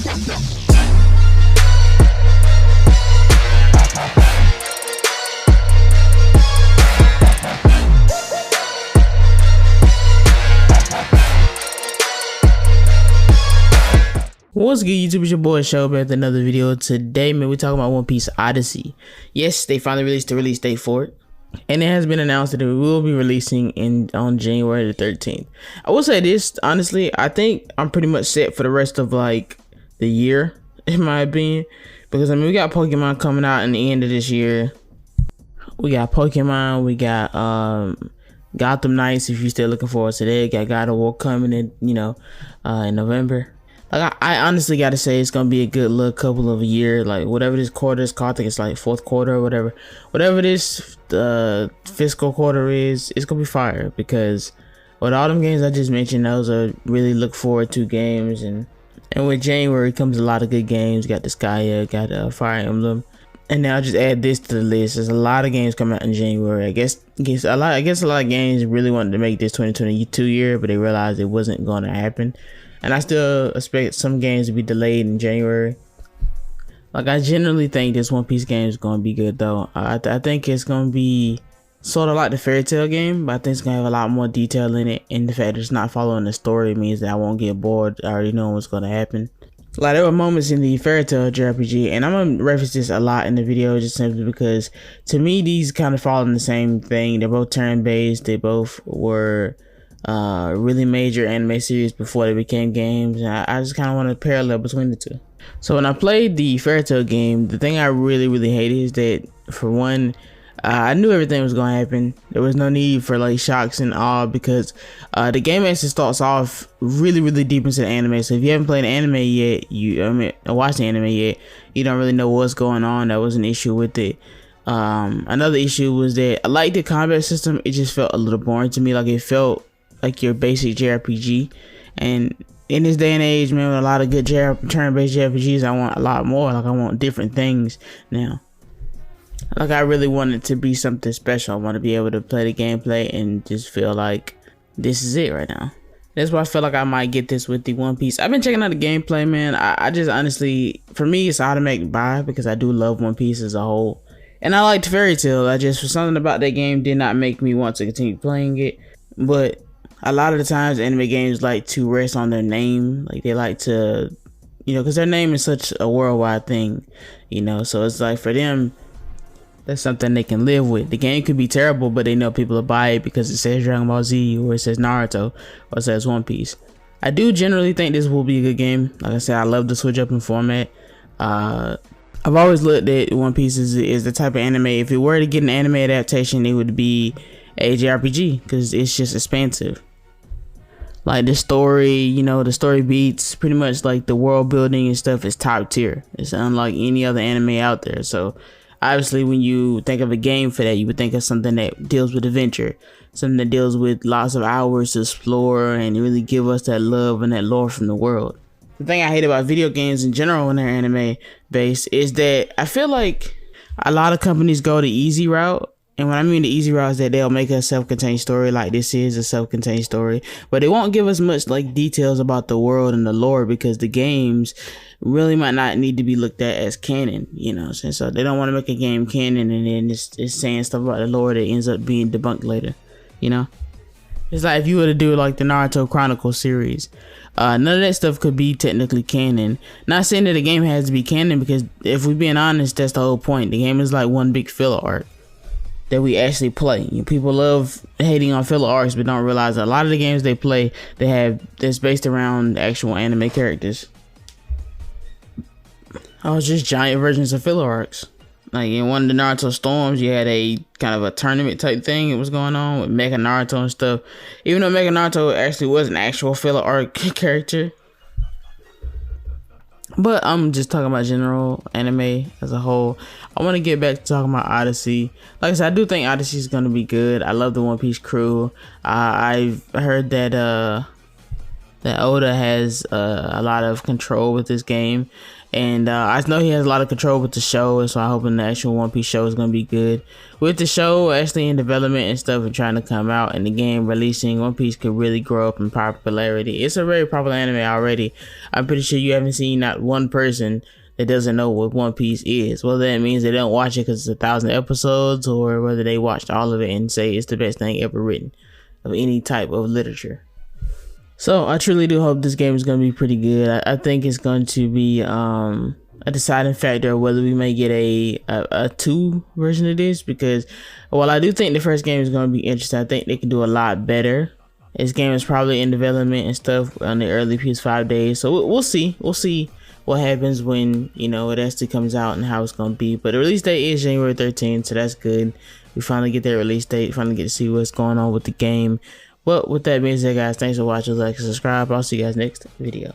What's good, YouTube? It's your boy Show back with another video. Today, man, we're talking about One Piece Odyssey. Yes, they finally released the release date for it, and it has been announced that it will be releasing on January the 13th. I will say this, honestly, I think I'm pretty much set for the rest of like the year, in my opinion, because I mean we got Pokemon coming out in the end of this year. We got Pokemon, we got Gotham Knights if you're still looking forward to that. Got God of War coming in, in November. Like I honestly gotta say it's gonna be a good little couple of a year. Like whatever this quarter is called, I think it's like fourth quarter or whatever. Whatever this fiscal quarter is, it's gonna be fire, because with all them games I just mentioned, those are really look forward to games, and with January comes a lot of good games. Got the Skya, got Fire Emblem, and now I'll just add this to the list. There's a lot of games coming out in January. I guess a lot of games really wanted to make this 2022 year, but they realized it wasn't gonna happen. And I still expect some games to be delayed in January. Like I generally think this One Piece game is going to be good though. I think it's going to be sort of like the Fairy Tail game, but I think it's going to have a lot more detail in it. And the fact that it's not following the story means that I won't get bored. I already know what's going to happen. Like there were moments in the Fairy Tail JRPG, and I'm going to reference this a lot in the video just simply because to me these kind of fall in the same thing. They're both turn-based. They both were really major anime series before they became games, and I just kind of want to parallel between the two. So when I played the Fairy Tail game, the thing I really hated is that, for one, I knew everything was going to happen. There was no need for like shocks and awe, because the game actually starts off really deep into the anime. So if you haven't played the anime yet, or watched the anime yet, you don't really know what's going on. That was an issue with it. Another issue was that I liked the combat system. It just felt a little boring to me. Like it felt like your basic JRPG, and in this day and age, man, with a lot of good turn-based JRPGs, I want a lot more. Like I want different things now. Like I really want it to be something special. I want to be able to play the gameplay and just feel like this is it right now. That's why I feel like I might get this with the One Piece. I've been checking out the gameplay, man. I just honestly, for me, it's automatic buy, because I do love One Piece as a whole, and I liked Fairy Tail. I just, for something about that game, did not make me want to continue playing it. But a lot of the times anime games like to rest on their name. Like they like to, because their name is such a worldwide thing, so it's like for them, that's something they can live with. The game could be terrible, but they know people will buy it because it says Dragon Ball Z, or it says Naruto, or it says One Piece. I do generally think this will be a good game. Like I said, I love the switch up in format. I've always looked at One Piece is the type of anime, if it were to get an anime adaptation, it would be a JRPG, because it's just expansive. Like the story, the story beats, pretty much like the world building and stuff is top tier. It's unlike any other anime out there. So obviously when you think of a game for that, you would think of something that deals with adventure, something that deals with lots of hours to explore and really give us that love and that lore from the world. The thing I hate about video games in general when they're anime based is that I feel like a lot of companies go the easy route. And when I mean the easy route is that they'll make a self-contained story, like this is a self-contained story, but they won't give us much like details about the world and the lore, because the games really might not need to be looked at as canon, so they don't want to make a game canon and then it's saying stuff about the lore that ends up being debunked later, It's like if you were to do like the Naruto Chronicles series, none of that stuff could be technically canon. Not saying that the game has to be canon, because if we're being honest, that's the whole point. The game is like one big filler arc that we actually play. People love hating on filler arcs, but don't realize that a lot of the games they play, that's based around actual anime characters. It's just giant versions of filler arcs. Like in one of the Naruto Storms, you had a kind of a tournament type thing that was going on with Mecha Naruto and stuff. Even though Mecha Naruto actually was an actual filler arc character. But I'm just talking about general anime as a whole. I want to get back to talking about Odyssey. Like I said, I do think Odyssey is going to be good. I love the One Piece crew. I've heard that that Oda has a lot of control with this game, and I know he has a lot of control with the show, so I'm hoping the actual One Piece show is going to be good. With the show actually in development and stuff and trying to come out, and the game releasing, One Piece could really grow up in popularity. It's a very popular anime already. I'm pretty sure you haven't seen not one person that doesn't know what One Piece is. Whether that means they don't watch it because it's 1,000 episodes, or whether they watched all of it and say it's the best thing ever written of any type of literature. So I truly do hope this game is going to be pretty good. I think it's going to be a deciding factor of whether we may get a 2 version of this, because while I do think the first game is going to be interesting, I think they can do a lot better. This game is probably in development and stuff on the early PS5 days, so we'll see. We'll see what happens when, you know, it actually comes out and how it's going to be. But the release date is January 13th, so that's good. We finally get that release date, finally get to see what's going on with the game. Well, with that being said, guys, thanks for watching. Like and subscribe. I'll see you guys next video.